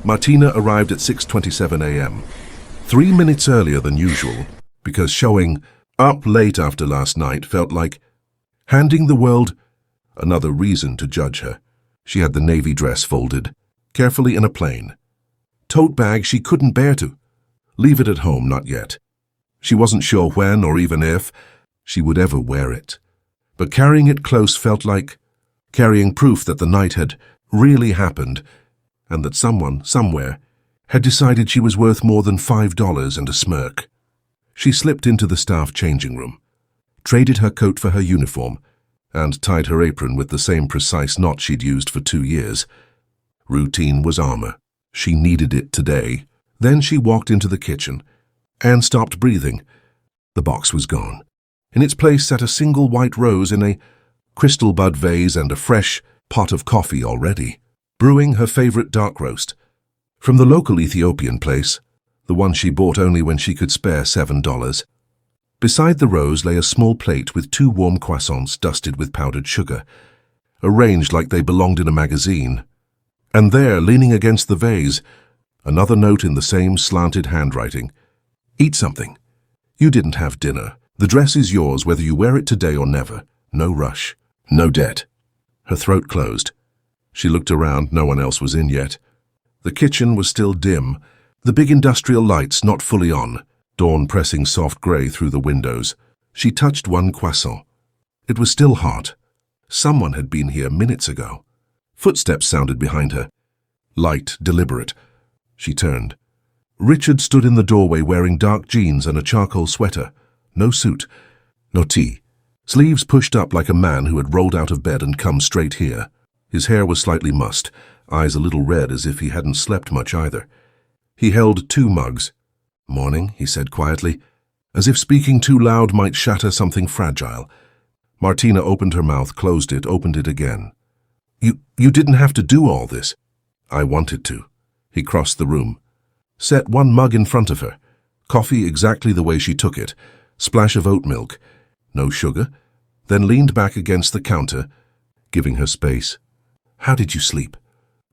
Martina arrived at 6:27 a.m., 3 minutes earlier than usual, because showing up late after last night felt like handing the world another reason to judge her. She had the navy dress folded carefully in a plain tote bag she couldn't bear to leave it at home, not yet. She wasn't sure when or even if she would ever wear it, but carrying it close felt like carrying proof that the night had really happened and that someone, somewhere, had decided she was worth more than $5 and a smirk. She slipped into the staff changing room, traded her coat for her uniform, and tied her apron with the same precise knot she'd used for 2 years. Routine was armor. She needed it today. Then she walked into the kitchen and stopped breathing. The box was gone. In its place sat a single white rose in a crystal bud vase and a fresh pot of coffee already, brewing her favorite dark roast. From the local Ethiopian place, the one she bought only when she could spare $7. Beside the rose lay a small plate with 2 warm croissants dusted with powdered sugar, arranged like they belonged in a magazine. And there, leaning against the vase, another note in the same slanted handwriting. Eat something. You didn't have dinner. The dress is yours whether you wear it today or never. No rush. No debt. Her throat closed. She looked around. No one else was in yet. The kitchen was still dim, the big industrial lights not fully on, dawn pressing soft grey through the windows. She touched one croissant. It was still hot. Someone had been here minutes ago. Footsteps sounded behind her. Light, deliberate. She turned. Richard stood in the doorway wearing dark jeans and a charcoal sweater. No suit. No tee. Sleeves pushed up like a man who had rolled out of bed and come straight here. His hair was slightly mussed, eyes a little red as if he hadn't slept much either. He held 2 mugs. "Morning," he said quietly, as if speaking too loud might shatter something fragile. Martina opened her mouth, closed it, opened it again. You didn't have to do all this." "I wanted to." He crossed the room, set 1 mug in front of her. Coffee exactly the way she took it, splash of oat milk, no sugar, then leaned back against the counter, giving her space. "How did you sleep?"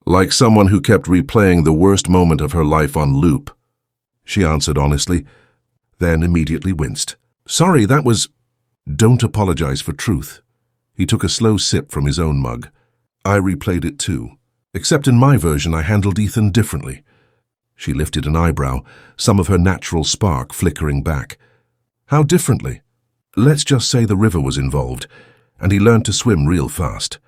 "Like someone who kept replaying the worst moment of her life on loop," she answered honestly, then immediately winced. "Sorry, that was—" "Don't apologize for truth." He took a slow sip from his own mug. "I replayed it too. Except in my version I handled Ethan differently." She lifted an eyebrow, some of her natural spark flickering back. "How differently?" "Let's just say the river was involved, and he learned to swim real fast."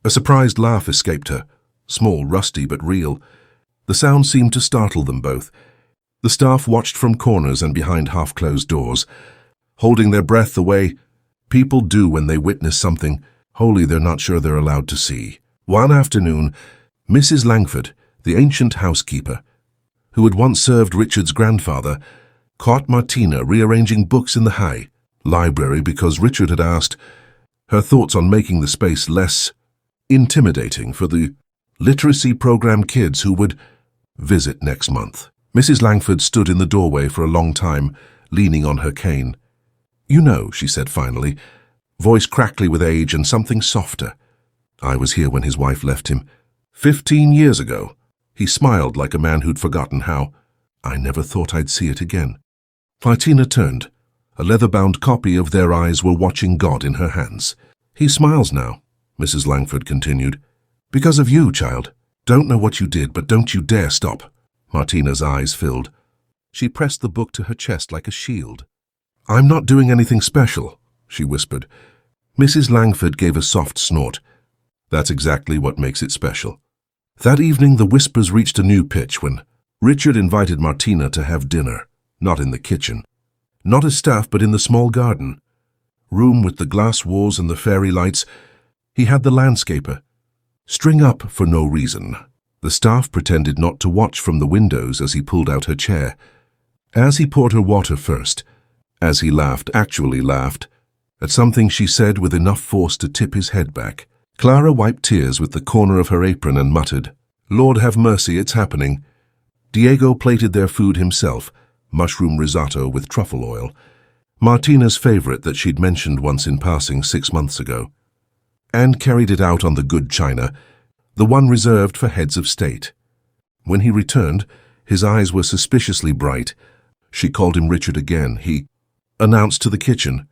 A surprised laugh escaped her, small, rusty, but real. The sound seemed to startle them both. The staff watched from corners and behind half-closed doors, holding their breath the way people do when they witness something wholly they're not sure they're allowed to see. One afternoon, Mrs. Langford, the ancient housekeeper, who had once served Richard's grandfather, caught Martina rearranging books in the high library because Richard had asked her thoughts on making the space less intimidating for the literacy program kids who would visit next month. Mrs. Langford stood in the doorway for a long time, leaning on her cane. "You know," she said finally, voice crackly with age and something softer. "I was here when his wife left him. 15 years ago." He smiled like a man who'd forgotten how. "I never thought I'd see it again." Martina turned. A leather-bound copy of Their Eyes Were Watching God in her hands. "He smiles now," Mrs. Langford continued. "Because of you, child. Don't know what you did, but don't you dare stop." Martina's eyes filled. She pressed the book to her chest like a shield. "I'm not doing anything special," she whispered. Mrs. Langford gave a soft snort. "That's exactly what makes it special." That evening the whispers reached a new pitch when Richard invited Martina to have dinner, not in the kitchen, not as staff but in the small garden. Room with the glass walls and the fairy lights. He had the landscaper string up for no reason. The staff pretended not to watch from the windows as he pulled out her chair. As he poured her water first, as he laughed, actually laughed, at something she said with enough force to tip his head back, Clara wiped tears with the corner of her apron and muttered, "Lord have mercy, it's happening." Diego plated their food himself, mushroom risotto with truffle oil, Martina's favorite that she'd mentioned once in passing 6 months ago, and carried it out on the good china, the one reserved for heads of state. When he returned, his eyes were suspiciously bright. She called him Richard again. He announced to the kitchen,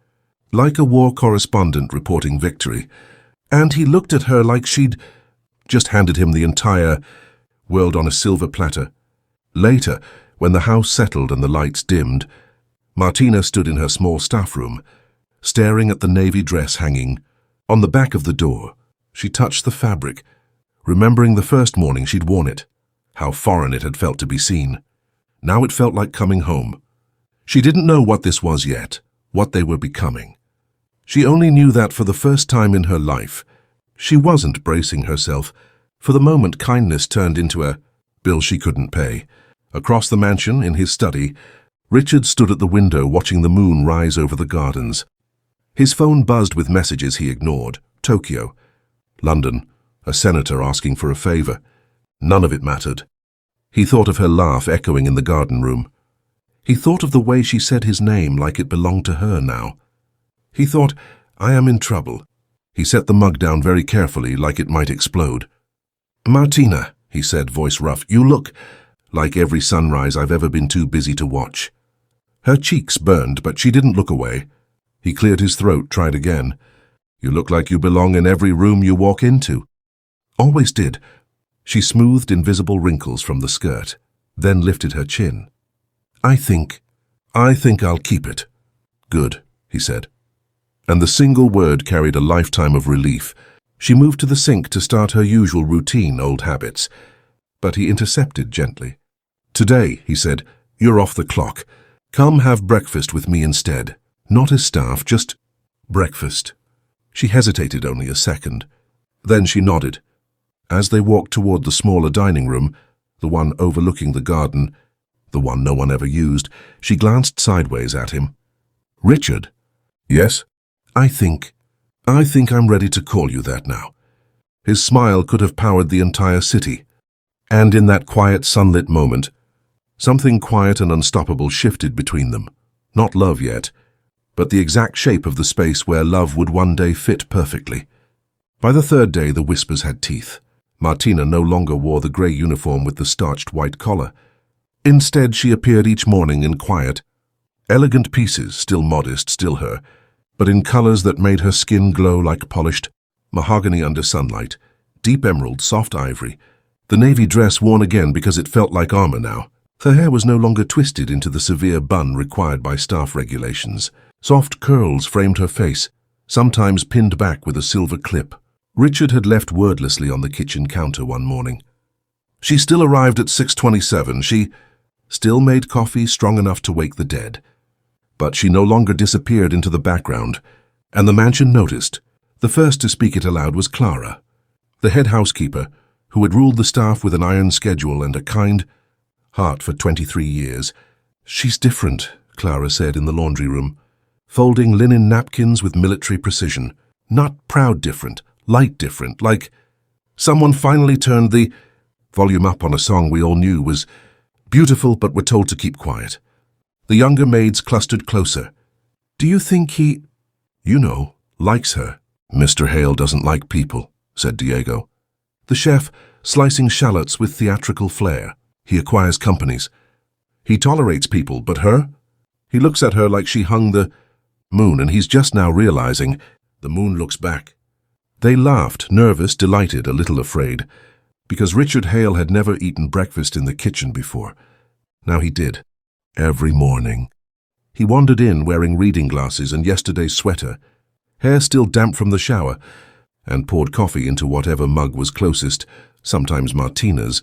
like a war correspondent reporting victory, and he looked at her like she'd just handed him the entire world on a silver platter. Later, when the house settled and the lights dimmed, Martina stood in her small staff room, staring at the navy dress hanging on the back of the door. She touched the fabric, remembering the first morning she'd worn it, how foreign it had felt to be seen. Now it felt like coming home. She didn't know what this was yet, what they were becoming. She only knew that for the first time in her life, she wasn't bracing herself. For the moment, kindness turned into a bill she couldn't pay. Across the mansion, in his study, Richard stood at the window watching the moon rise over the gardens. His phone buzzed with messages he ignored. Tokyo, London, a senator asking for a favor. None of it mattered. He thought of her laugh echoing in the garden room. He thought of the way she said his name like it belonged to her now. He thought, I am in trouble. He set the mug down very carefully, like it might explode. Martina, he said, voice rough, you look like every sunrise I've ever been too busy to watch. Her cheeks burned, but she didn't look away. He cleared his throat, tried again. You look like you belong in every room you walk into. Always did. She smoothed invisible wrinkles from the skirt, then lifted her chin. I think I'll keep it. Good, he said. And the single word carried a lifetime of relief. She moved to the sink to start her usual routine, old habits. But he intercepted gently. Today, he said, you're off the clock. Come have breakfast with me instead. Not as staff, just breakfast. She hesitated only a second. Then she nodded. As they walked toward the smaller dining room, the one overlooking the garden, the one no one ever used, she glanced sideways at him. Richard? Yes? I think I'm ready to call you that now. His smile could have powered the entire city. And in that quiet, sunlit moment, something quiet and unstoppable shifted between them. Not love yet, but the exact shape of the space where love would one day fit perfectly. By the third day, the whispers had teeth. Martina no longer wore the grey uniform with the starched white collar. Instead, she appeared each morning in quiet, elegant pieces, still modest, still her, but in colors that made her skin glow like polished mahogany under sunlight, deep emerald, soft ivory, the navy dress worn again because it felt like armor now. Her hair was no longer twisted into the severe bun required by staff regulations. Soft curls framed her face, sometimes pinned back with a silver clip. Richard had left wordlessly on the kitchen counter one morning. She still arrived at 6:27. She still made coffee strong enough to wake the dead. But she no longer disappeared into the background, and the mansion noticed. The first to speak it aloud was Clara, the head housekeeper, who had ruled the staff with an iron schedule and a kind heart for 23 years. She's different, Clara said in the laundry room, folding linen napkins with military precision. Not proud different, light different, like someone finally turned the volume up on a song we all knew was beautiful but were told to keep quiet. The younger maids clustered closer. Do you think he, likes her? Mr. Hale doesn't like people, said Diego. The chef, slicing shallots with theatrical flair. He acquires companies. He tolerates people, but her? He looks at her like she hung the moon, and he's just now realizing the moon looks back. They laughed, nervous, delighted, a little afraid, because Richard Hale had never eaten breakfast in the kitchen before. Now he did. Every morning. He wandered in wearing reading glasses and yesterday's sweater, hair still damp from the shower, and poured coffee into whatever mug was closest, sometimes Martina's,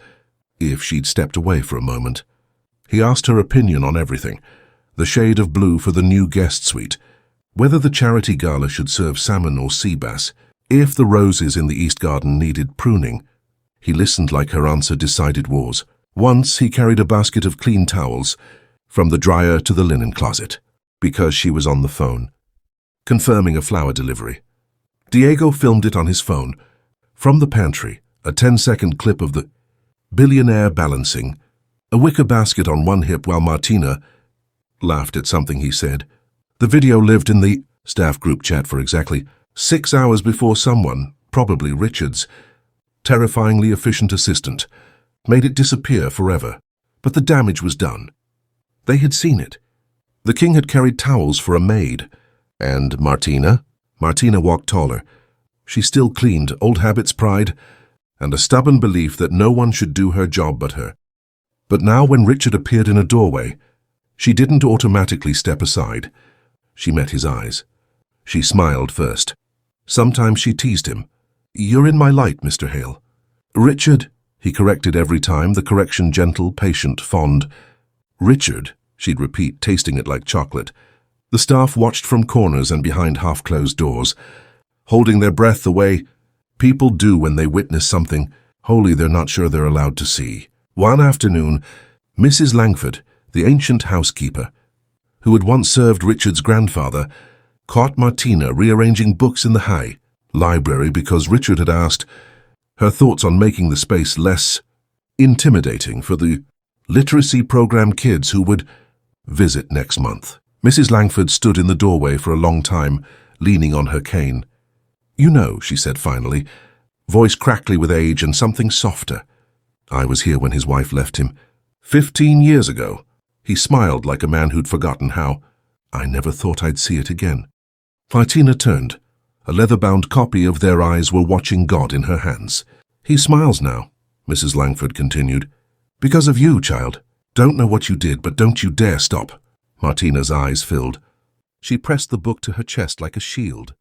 if she'd stepped away for a moment. He asked her opinion on everything, the shade of blue for the new guest suite, whether the charity gala should serve salmon or sea bass, if the roses in the East Garden needed pruning. He listened like her answer decided wars. Once he carried a basket of clean towels from the dryer to the linen closet, because she was on the phone, confirming a flower delivery. Diego filmed it on his phone. From the pantry, a 10-second clip of the Billionaire balancing, a wicker basket on one hip while Martina laughed at something he said. The video lived in the staff group chat for exactly 6 hours before someone, probably Richard's, terrifyingly efficient assistant, made it disappear forever. But the damage was done. They had seen it. The king had carried towels for a maid. And Martina? Martina walked taller. She still cleaned, old habits, pride, and a stubborn belief that no one should do her job but her. But now when Richard appeared in a doorway, she didn't automatically step aside. She met his eyes. She smiled first. Sometimes she teased him. "You're in my light, Mr. Hale." "Richard," he corrected every time, the correction gentle, patient, fond. "Richard," she'd repeat, tasting it like chocolate. The staff watched from corners and behind half-closed doors, holding their breath the way people do when they witness something holy they're not sure they're allowed to see. One afternoon, Mrs. Langford, the ancient housekeeper, who had once served Richard's grandfather, caught Martina rearranging books in the high library because Richard had asked her thoughts on making the space less intimidating for the literacy program kids who would visit next month. Mrs. Langford stood in the doorway for a long time, leaning on her cane. "You know," she said finally, voice crackly with age and something softer. "I was here when his wife left him 15 years ago." He smiled like a man who'd forgotten how. "I never thought I'd see it again." Martina turned. A leather-bound copy of Their Eyes Were Watching God in her hands. "He smiles now," Mrs. Langford continued. "Because of you, child. Don't know what you did, but don't you dare stop." Martina's eyes filled. She pressed the book to her chest like a shield.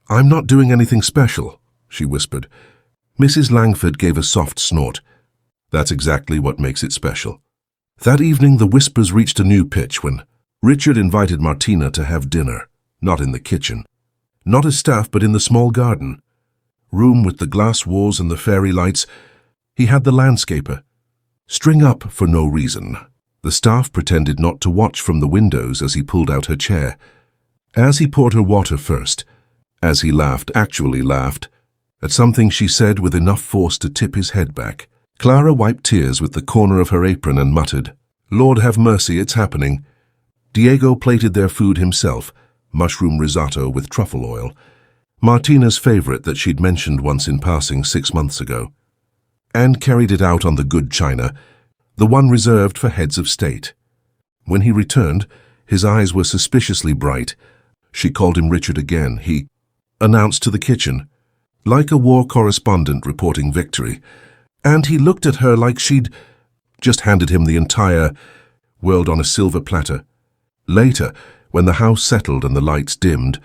"I'm not doing anything special," she whispered. Mrs. Langford gave a soft snort. "That's exactly what makes it special." That evening the whispers reached a new pitch when Richard invited Martina to have dinner, not in the kitchen. Not as staff, but in the small garden. Room with the glass walls and the fairy lights. He had the landscaper. String up for no reason. The staff pretended not to watch from the windows as he pulled out her chair. As he poured her water first, as he laughed, actually laughed, at something she said with enough force to tip his head back. Clara wiped tears with the corner of her apron and muttered, "Lord have mercy, it's happening." Diego plated their food himself, mushroom risotto with truffle oil, Martina's favorite that she'd mentioned once in passing 6 months ago, and carried it out on the good china, the one reserved for heads of state. When he returned, his eyes were suspiciously bright. She called him Richard again. He announced to the kitchen, like a war correspondent reporting victory, and he looked at her like she'd just handed him the entire world on a silver platter. Later, when the house settled and the lights dimmed,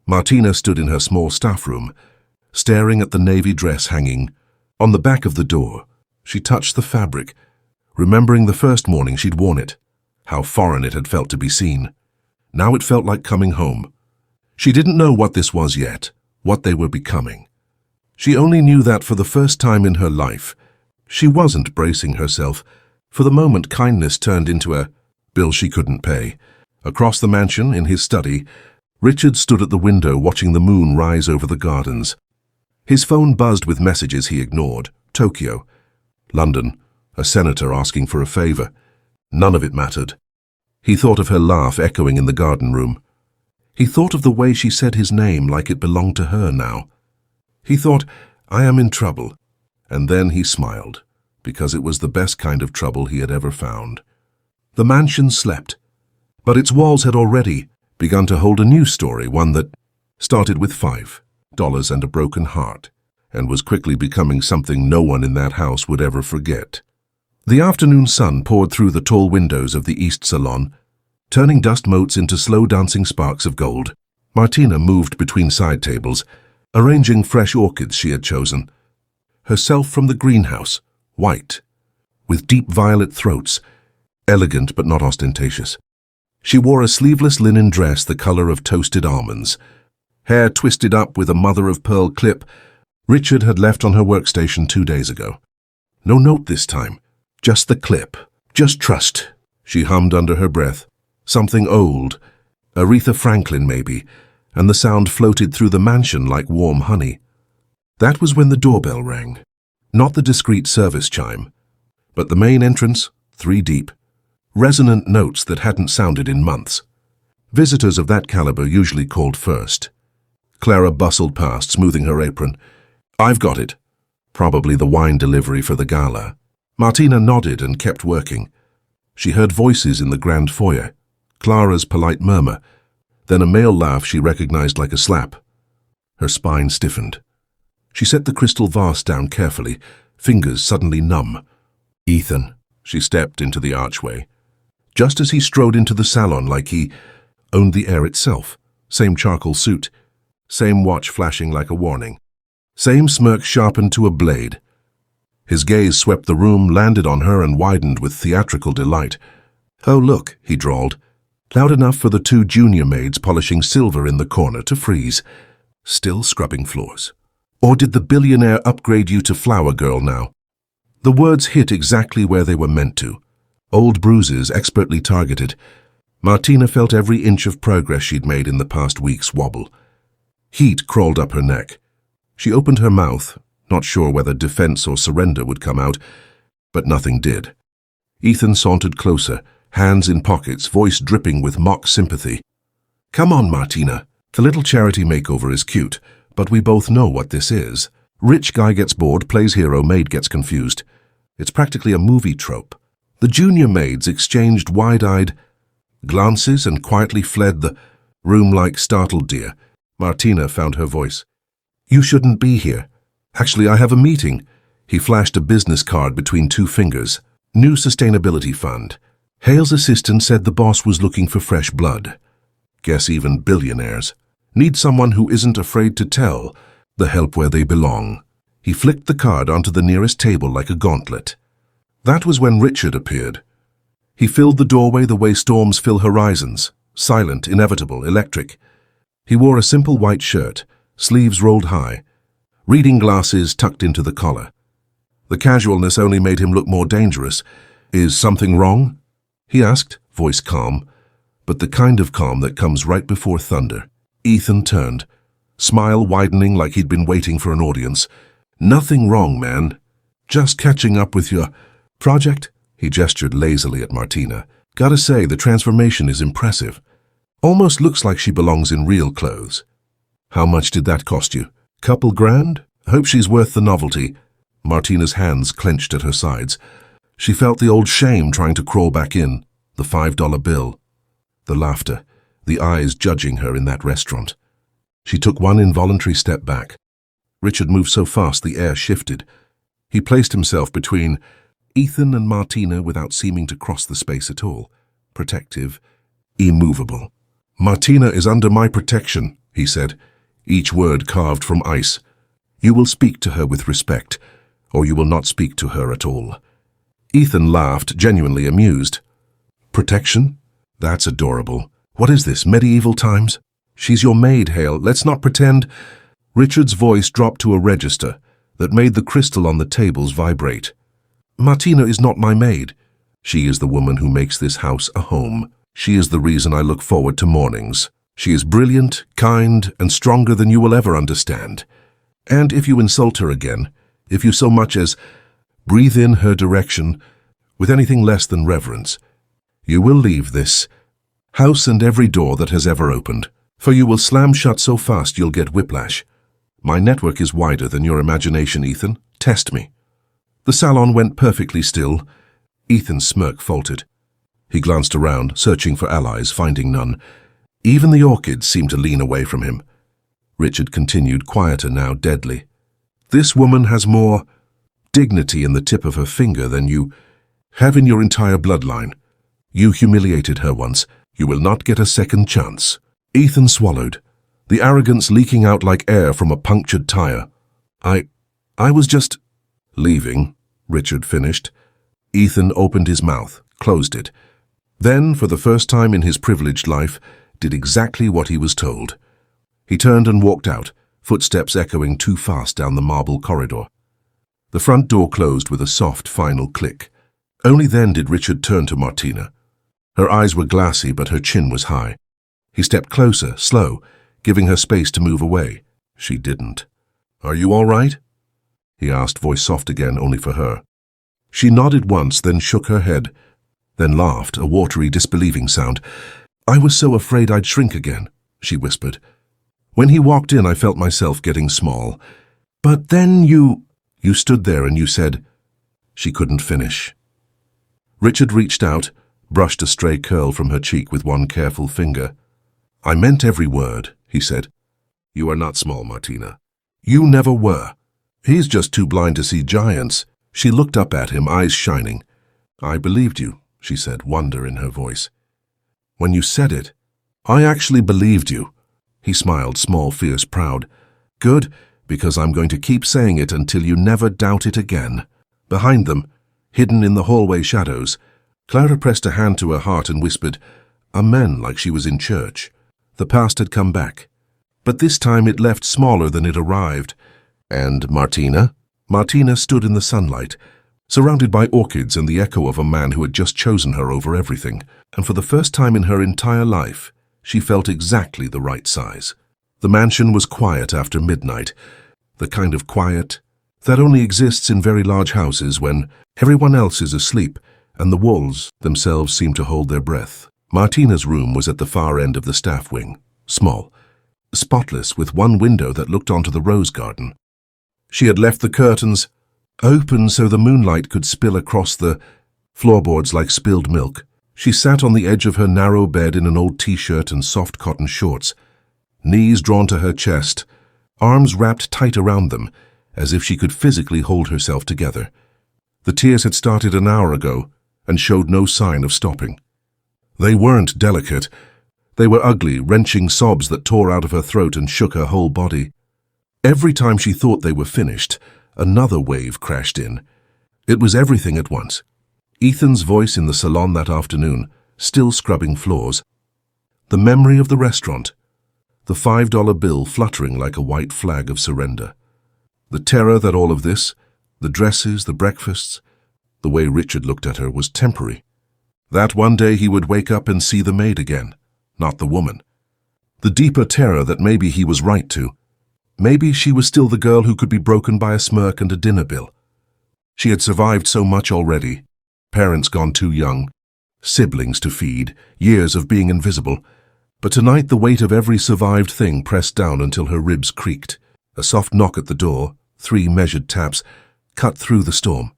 Martina stood in her small staff room, staring at the navy dress hanging on the back of the door. She touched the fabric, remembering the first morning she'd worn it, how foreign it had felt to be seen. Now it felt like coming home. She didn't know what this was yet, what they were becoming. She only knew that for the first time in her life, she wasn't bracing herself. For the moment, kindness turned into a bill she couldn't pay. Across the mansion, in his study, Richard stood at the window watching the moon rise over the gardens. His phone buzzed with messages he ignored. Tokyo, London, a senator asking for a favor. None of it mattered. He thought of her laugh echoing in the garden room. He thought of the way she said his name like it belonged to her now. He thought, "I am in trouble." And then he smiled, because it was the best kind of trouble he had ever found. The mansion slept, but its walls had already begun to hold a new story, one that started with $5 and a broken heart, and was quickly becoming something no one in that house would ever forget. The afternoon sun poured through the tall windows of the east salon, turning dust motes into slow-dancing sparks of gold. Martina moved between side tables, arranging fresh orchids she had chosen. Herself from the greenhouse, white, with deep violet throats, elegant but not ostentatious. She wore a sleeveless linen dress the color of toasted almonds, hair twisted up with a mother-of-pearl clip Richard had left on her workstation 2 days ago. No note this time, just the clip. "Just trust," she hummed under her breath. Something old, Aretha Franklin maybe, and the sound floated through the mansion like warm honey. That was when the doorbell rang. Not the discreet service chime, but the main entrance, 3 deep, resonant notes that hadn't sounded in months. Visitors of that caliber usually called first. Clara bustled past, smoothing her apron. "I've got it." Probably the wine delivery for the gala. Martina nodded and kept working. She heard voices in the grand foyer, Clara's polite murmur, then a male laugh she recognized like a slap. Her spine stiffened. She set the crystal vase down carefully, fingers suddenly numb. Ethan. She stepped into the archway. Just as he strode into the salon like he owned the air itself. Same charcoal suit, same watch flashing like a warning, same smirk sharpened to a blade. His gaze swept the room, landed on her, and widened with theatrical delight. "Oh, look," he drawled, loud enough for the two junior maids polishing silver in the corner to freeze. "Still scrubbing floors? Or did the billionaire upgrade you to flower girl now?" The words hit exactly where they were meant to. Old bruises expertly targeted. Martina felt every inch of progress she'd made in the past weeks wobble. Heat crawled up her neck. She opened her mouth, not sure whether defense or surrender would come out, but nothing did. Ethan sauntered closer, hands in pockets, voice dripping with mock sympathy. "Come on, Martina. The little charity makeover is cute, but we both know what this is. Rich guy gets bored, plays hero, maid gets confused. It's practically a movie trope." The junior maids exchanged wide-eyed glances and quietly fled the room like startled deer. Martina found her voice. "You shouldn't be here. Actually, I have a meeting." He flashed a business card between two fingers. "New sustainability fund. Hale's assistant said the boss was looking for fresh blood. Guess even billionaires need someone who isn't afraid to tell the help where they belong." He flicked the card onto the nearest table like a gauntlet. That was when Richard appeared. He filled the doorway the way storms fill horizons, silent, inevitable, electric. He wore a simple white shirt, sleeves rolled high, reading glasses tucked into the collar. The casualness only made him look more dangerous. "Is something wrong?" he asked, voice calm, but the kind of calm that comes right before thunder. Ethan turned, smile widening like he'd been waiting for an audience. "Nothing wrong, man. Just catching up with your project." He gestured lazily at Martina. "Gotta say, the transformation is impressive. Almost looks like she belongs in real clothes." "How much did that cost you?" "Couple grand? Hope she's worth the novelty." Martina's hands clenched at her sides. She felt the old shame trying to crawl back in, the $5 bill. The laughter, the eyes judging her in that restaurant. She took one involuntary step back. Richard moved so fast the air shifted. He placed himself between Ethan and Martina without seeming to cross the space at all. Protective, immovable. "Martina is under my protection," he said, each word carved from ice. "You will speak to her with respect, or you will not speak to her at all." Ethan laughed, genuinely amused. "Protection? That's adorable. What is this, medieval times? She's your maid, Hale. Let's not pretend." Richard's voice dropped to a register that made the crystal on the tables vibrate. "Martina is not my maid. She is the woman who makes this house a home. She is the reason I look forward to mornings. She is brilliant, kind, and stronger than you will ever understand. And if you insult her again, if you so much as breathe in her direction with anything less than reverence, you will leave this house and every door that has ever opened, for you will slam shut so fast you'll get whiplash. My network is wider than your imagination, Ethan. Test me." The salon went perfectly still. Ethan's smirk faltered. He glanced around, searching for allies, finding none. Even the orchids seemed to lean away from him. Richard continued, quieter now, deadly. "This woman has more dignity in the tip of her finger than you have in your entire bloodline. You humiliated her once. You will not get a second chance." Ethan swallowed, the arrogance leaking out like air from a punctured tire. I was just leaving," Richard finished. Ethan opened his mouth, closed it. Then, for the first time in his privileged life, did exactly what he was told. He turned and walked out, footsteps echoing too fast down the marble corridor. The front door closed with a soft, final click. Only then did Richard turn to Martina. Her eyes were glassy, but her chin was high. He stepped closer, slow, giving her space to move away. She didn't. "Are you all right?" he asked, voice soft again, only for her. She nodded once, then shook her head, then laughed, a watery, disbelieving sound. "I was so afraid I'd shrink again," she whispered. "When he walked in, I felt myself getting small. But then you stood there and you said, She couldn't finish. Richard reached out, brushed a stray curl from her cheek with one careful finger. "I meant every word," he said. "You are not small, Martina. You never were. He's just too blind to see giants." She looked up at him, eyes shining. "I believed you," she said, wonder in her voice. "When you said it, I actually believed you." He smiled, small, fierce, proud. "Good, because I'm going to keep saying it until you never doubt it again." Behind them, hidden in the hallway shadows, Clara pressed a hand to her heart and whispered, "Amen," like she was in church. The past had come back, but this time it left smaller than it arrived. And Martina? Martina stood in the sunlight, surrounded by orchids and the echo of a man who had just chosen her over everything, and for the first time in her entire life, she felt exactly the right size. The mansion was quiet after midnight, the kind of quiet that only exists in very large houses when everyone else is asleep and the walls themselves seem to hold their breath. Martina's room was at the far end of the staff wing, small, spotless, with one window that looked onto the rose garden. She had left the curtains open so the moonlight could spill across the floorboards like spilled milk. She sat on the edge of her narrow bed in an old t-shirt and soft cotton shorts, knees drawn to her chest, arms wrapped tight around them, as if she could physically hold herself together. The tears had started an hour ago and showed no sign of stopping. They weren't delicate. They were ugly, wrenching sobs that tore out of her throat and shook her whole body. Every time she thought they were finished, another wave crashed in. It was everything at once. Ethan's voice in the salon that afternoon, still scrubbing floors. The memory of the restaurant. The $5 bill fluttering like a white flag of surrender. The terror that all of this, the dresses, the breakfasts, the way Richard looked at her, was temporary. That one day he would wake up and see the maid again, not the woman. The deeper terror that maybe he was right to. Maybe she was still the girl who could be broken by a smirk and a dinner bill. She had survived so much already. Parents gone too young, siblings to feed, years of being invisible. But tonight the weight of every survived thing pressed down until her ribs creaked. A soft knock at the door, 3 measured taps, cut through the storm.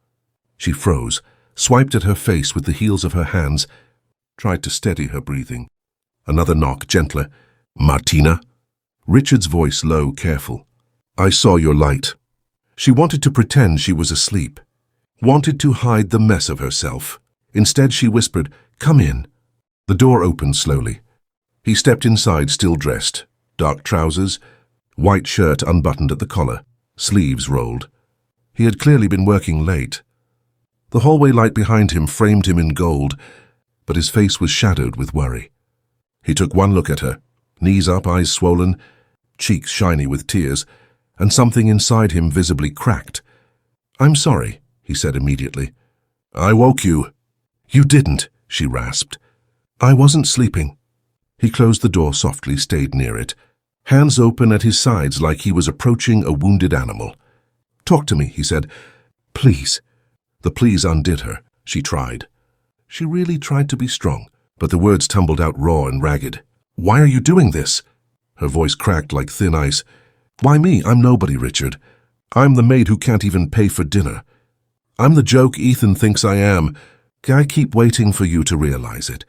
She froze, swiped at her face with the heels of her hands, tried to steady her breathing. Another knock, gentler. "Martina?" Richard's voice low, careful. "I saw your light." She wanted to pretend she was asleep, wanted to hide the mess of herself. Instead she whispered, "Come in." The door opened slowly. He stepped inside, still dressed. Dark trousers, white shirt unbuttoned at the collar, sleeves rolled. He had clearly been working late. The hallway light behind him framed him in gold, but his face was shadowed with worry. He took one look at her, knees up, eyes swollen, cheeks shiny with tears, and something inside him visibly cracked. "I'm sorry," he said immediately. "I woke you." "You didn't," she rasped. "I wasn't sleeping." He closed the door softly, stayed near it, hands open at his sides like he was approaching a wounded animal. "Talk to me," he said. "Please." The please undid her. She tried. She really tried to be strong, but the words tumbled out raw and ragged. "Why are you doing this?" Her voice cracked like thin ice. "Why me? I'm nobody, Richard. I'm the maid who can't even pay for dinner. I'm the joke Ethan thinks I am. I keep waiting for you to realize it.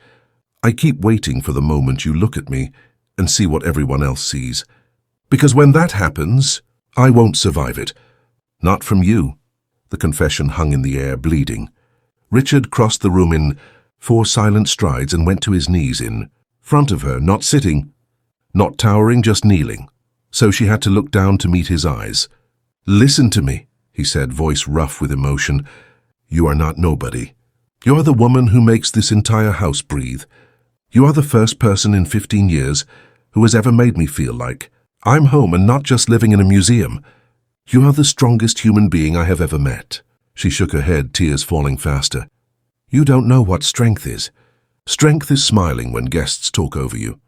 I keep waiting for the moment you look at me and see what everyone else sees. Because when that happens, I won't survive it. Not from you." The confession hung in the air, bleeding. Richard crossed the room in 4 silent strides and went to his knees in front of her, not sitting, not towering, just kneeling. So she had to look down to meet his eyes. "Listen to me," he said, voice rough with emotion. "You are not nobody. You're the woman who makes this entire house breathe. You are the first person in 15 years who has ever made me feel like I'm home and not just living in a museum. You are the strongest human being I have ever met." She shook her head, tears falling faster. "You don't know what strength is. Strength is smiling when guests talk over you.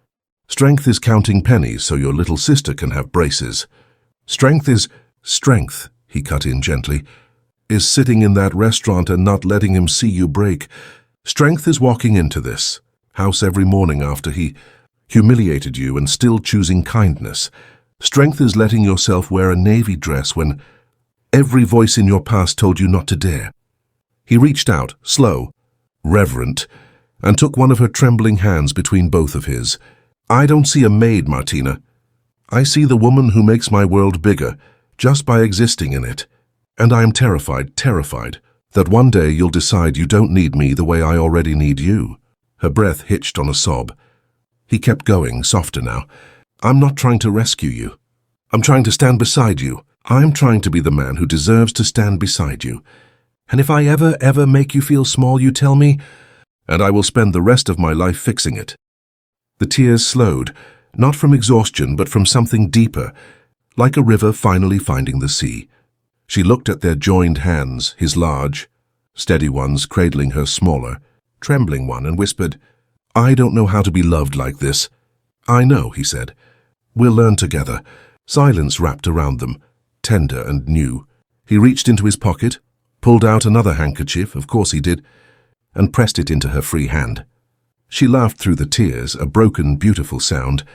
Strength is counting pennies so your little sister can have braces. Strength is—" "Strength," he cut in gently, "is sitting in that restaurant and not letting him see you break. Strength is walking into this house every morning after he humiliated you and still choosing kindness. Strength is letting yourself wear a navy dress when every voice in your past told you not to dare. He reached out, slow, reverent, and took one of her trembling hands between both of his. I don't see a maid, Martina. I see the woman who makes my world bigger, just by existing in it. And I am terrified, that one day you'll decide you don't need me the way I already need you. Her breath hitched on a sob. He kept going, softer now. I'm not trying to rescue you. I'm trying to stand beside you. I'm trying to be the man who deserves to stand beside you. And if I ever make you feel small, you tell me, and I will spend the rest of my life fixing it. The tears slowed, not from exhaustion, but from something deeper, like a river finally finding the sea. She looked at their joined hands, his large, steady ones cradling her smaller, trembling one, and whispered, I don't know how to be loved like this. I know, he said. We'll learn together. Silence wrapped around them, tender and new. He reached into his pocket, pulled out another handkerchief, of course he did, and pressed it into her free hand. She laughed through the tears, a broken, beautiful sound.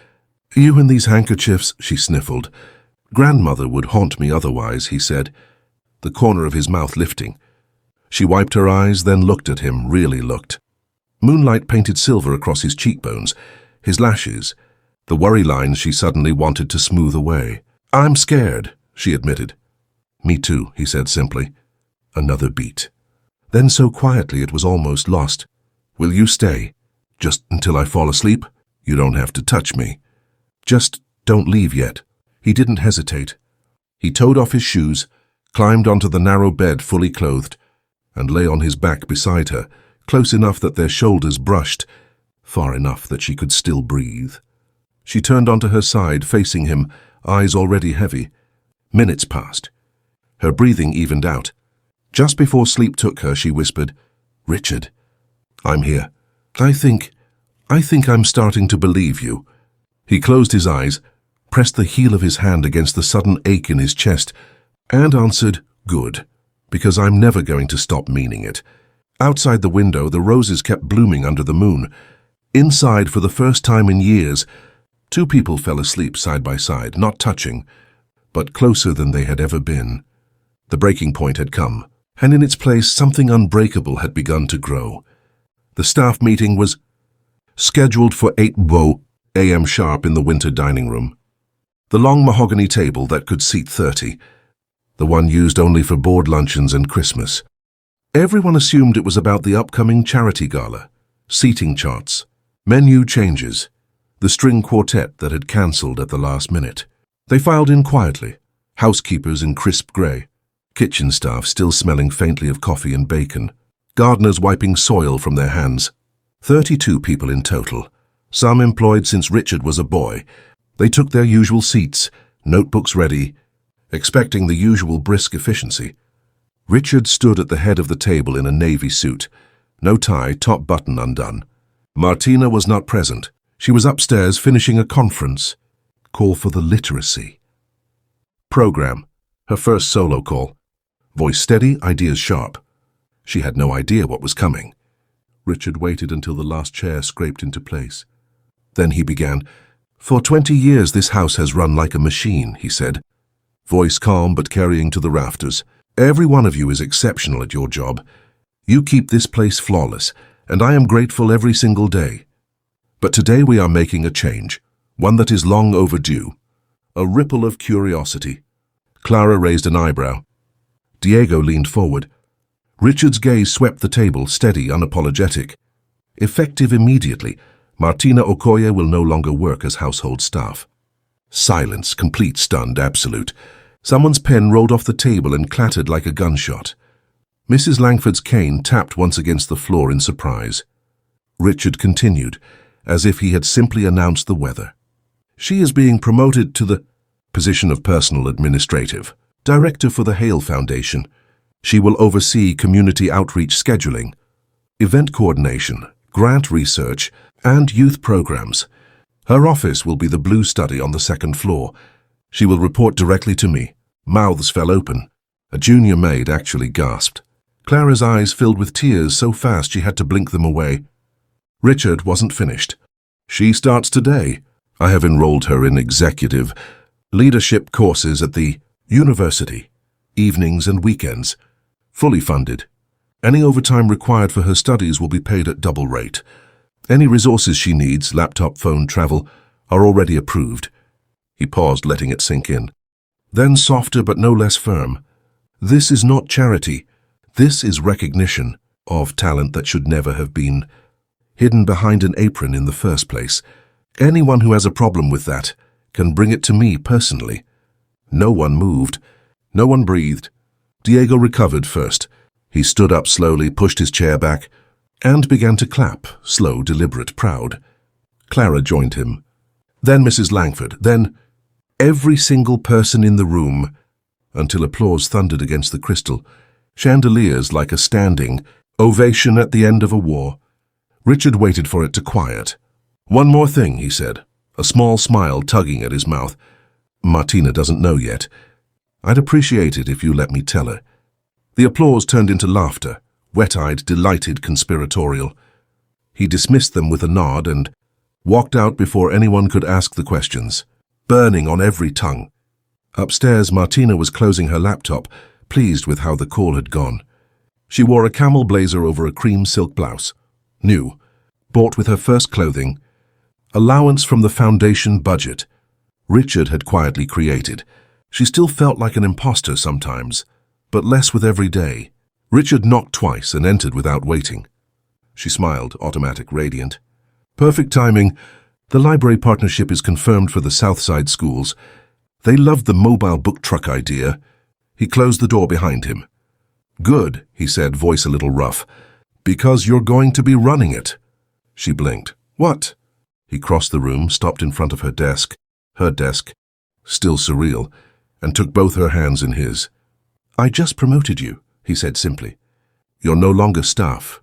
You and these handkerchiefs, she sniffled. Grandmother would haunt me otherwise, he said, the corner of his mouth lifting. She wiped her eyes, then looked at him, really looked. Moonlight painted silver across his cheekbones, his lashes, the worry lines she suddenly wanted to smooth away. I'm scared, she admitted. Me too, he said simply. Another beat. Then so quietly it was almost lost. Will you stay? Just until I fall asleep? You don't have to touch me. Just don't leave yet. He didn't hesitate. He towed off his shoes, climbed onto the narrow bed fully clothed, and lay on his back beside her, close enough that their shoulders brushed, far enough that she could still breathe. She turned onto her side, facing him, eyes already heavy. Minutes passed. Her breathing evened out. Just before sleep took her, she whispered, Richard, I'm here. I think I'm starting to believe you. He closed his eyes, pressed the heel of his hand against the sudden ache in his chest, and answered, good, because I'm never going to stop meaning it. Outside the window, the roses kept blooming under the moon. Inside, for the first time in years, two people fell asleep side by side, not touching, but closer than they had ever been. The breaking point had come, and in its place something unbreakable had begun to grow. The staff meeting was scheduled for 8 a.m. sharp in the winter dining room. The long mahogany table that could seat 30, the one used only for board luncheons and Christmas. Everyone assumed it was about the upcoming charity gala, seating charts, menu changes, the string quartet that had cancelled at the last minute. They filed in quietly, housekeepers in crisp grey, kitchen staff still smelling faintly of coffee and bacon, gardeners wiping soil from their hands. 32 people in total, some employed since Richard was a boy. They took their usual seats, notebooks ready, expecting the usual brisk efficiency. Richard stood at the head of the table in a navy suit, no tie, top button undone. Martina was not present. She was upstairs finishing a conference. Call for the literacy. Program. Her first solo call. Voice steady, ideas sharp. She had no idea what was coming. Richard waited until the last chair scraped into place. Then he began. For 20 years this house has run like a machine, he said. Voice calm but carrying to the rafters. Every one of you is exceptional at your job. You keep this place flawless, and I am grateful every single day. But today we are making a change, one that is long overdue. A ripple of curiosity. Clara raised an eyebrow. Diego leaned forward. Richard's gaze swept the table, steady, unapologetic. Effective immediately, Martina Okoye will no longer work as household staff. Silence, complete, stunned, absolute. Someone's pen rolled off the table and clattered like a gunshot. Mrs. Langford's cane tapped once against the floor in surprise. Richard continued, as if he had simply announced the weather. She is being promoted to the position of personal administrative, director for the Hale Foundation. She will oversee community outreach scheduling, event coordination, grant research, and youth programs. Her office will be the Blue Study on the second floor. She will report directly to me. Mouths fell open. A junior maid actually gasped. Clara's eyes filled with tears so fast she had to blink them away. Richard wasn't finished. She starts today. I have enrolled her in executive leadership courses at the university, evenings and weekends, fully funded. Any overtime required for her studies will be paid at double rate. Any resources she needs, laptop, phone, travel, are already approved. He paused, letting it sink in. Then softer but no less firm. This is not charity. This is recognition of talent that should never have been hidden behind an apron in the first place. Anyone who has a problem with that can bring it to me personally. No one moved. No one breathed. Diego recovered first. He stood up slowly, pushed his chair back, and began to clap, slow, deliberate, proud. Clara joined him. Then Mrs. Langford. Then every single person in the room, until applause thundered against the crystal, chandeliers like a standing ovation at the end of a war. Richard waited for it to quiet. "One more thing," he said, a small smile tugging at his mouth. "Martina doesn't know yet. I'd appreciate it if you let me tell her." The applause turned into laughter, wet-eyed, delighted, conspiratorial. He dismissed them with a nod and walked out before anyone could ask the questions, burning on every tongue. Upstairs, Martina was closing her laptop, pleased with how the call had gone. She wore a camel blazer over a cream silk blouse. New, bought with her first clothing, allowance from the foundation budget Richard had quietly created. She still felt like an imposter sometimes, but less with every day. Richard knocked twice and entered without waiting. She smiled, automatic, radiant. "Perfect timing. The library partnership is confirmed for the Southside schools. They loved the mobile book truck idea." He closed the door behind him. "Good," he said, voice a little rough, "because you're going to be running it." She blinked. "What?" He crossed the room, stopped in front of her desk, still surreal, and took both her hands in his. "I just promoted you," he said simply. "You're no longer staff.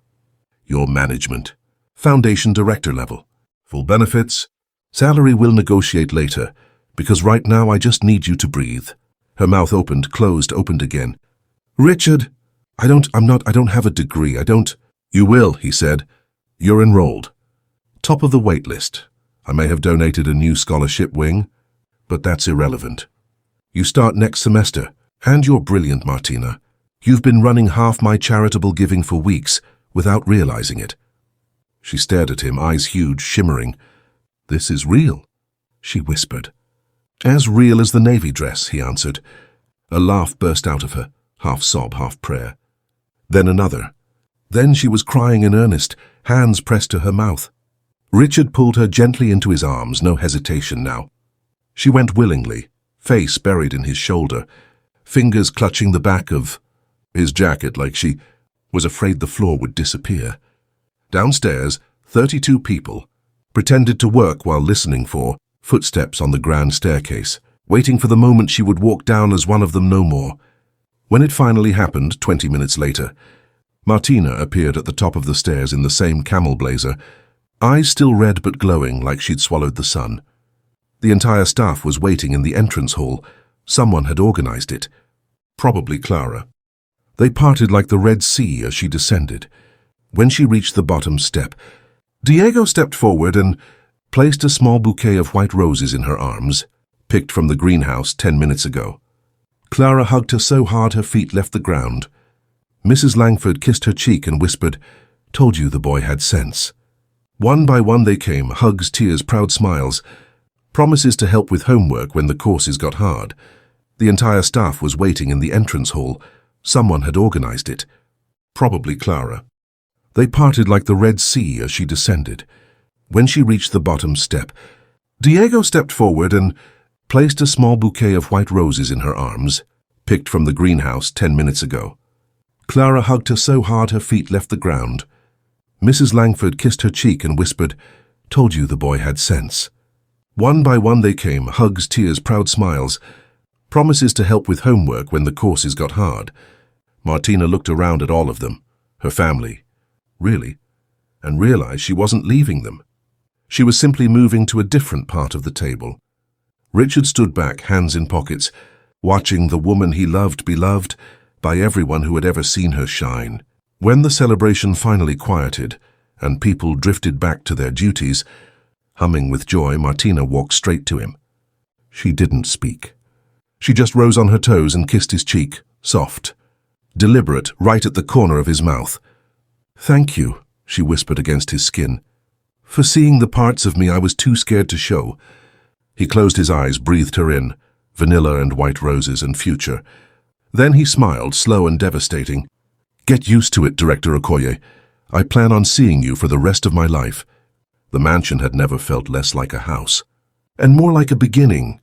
You're management. Foundation director level. Full benefits. Salary we'll negotiate later, because right now I just need you to breathe." Her mouth opened, closed, opened again. "Richard, I don't have a degree, "You will," he said. "You're enrolled. Top of the wait list. I may have donated a new scholarship wing, but that's irrelevant. You start next semester, and you're brilliant, Martina. You've been running half my charitable giving for weeks without realizing it." She stared at him, eyes huge, shimmering. "This is real," she whispered. "As real as the navy dress," he answered. A laugh burst out of her, half sob, half prayer. Then another. Then she was crying in earnest, hands pressed to her mouth. Richard pulled her gently into his arms, no hesitation now. She went willingly, face buried in his shoulder, fingers clutching the back of his jacket like she was afraid the floor would disappear. Downstairs, 32 people pretended to work while listening for footsteps on the grand staircase, waiting for the moment she would walk down as one of them no more. When it finally happened, 20 minutes later, Martina appeared at the top of the stairs in the same camel blazer, eyes still red but glowing like she'd swallowed the sun. The entire staff was waiting in the entrance hall. Someone had organized it. Probably Clara. They parted like the Red Sea as she descended. When she reached the bottom step, Diego stepped forward and placed a small bouquet of white roses in her arms, picked from the greenhouse 10 minutes ago. Clara hugged her so hard her feet left the ground. Mrs. Langford kissed her cheek and whispered, "Told you the boy had sense." One by one they came, hugs, tears, proud smiles, promises to help with homework when the courses got hard. The entire staff was waiting in the entrance hall. Someone had organized it. Probably Clara. They parted like the Red Sea as she descended. When she reached the bottom step, Diego stepped forward and placed a small bouquet of white roses in her arms, picked from the greenhouse 10 minutes ago. Clara hugged her so hard her feet left the ground. Mrs. Langford kissed her cheek and whispered, "Told you the boy had sense." One by one they came, hugs, tears, proud smiles, promises to help with homework when the courses got hard. Martina looked around at all of them, her family, really, and realized she wasn't leaving them. She was simply moving to a different part of the table. Richard stood back, hands in pockets, watching the woman he loved be loved by everyone who had ever seen her shine. When the celebration finally quieted and people drifted back to their duties, humming with joy, Martina walked straight to him. She didn't speak. She just rose on her toes and kissed his cheek, soft, deliberate, right at the corner of his mouth. "Thank you," she whispered against his skin, "for seeing the parts of me I was too scared to show." He closed his eyes, breathed her in, vanilla and white roses and future. Then he smiled, slow and devastating. "Get used to it, Director Okoye. I plan on seeing you for the rest of my life." The mansion had never felt less like a house, and more like a beginning,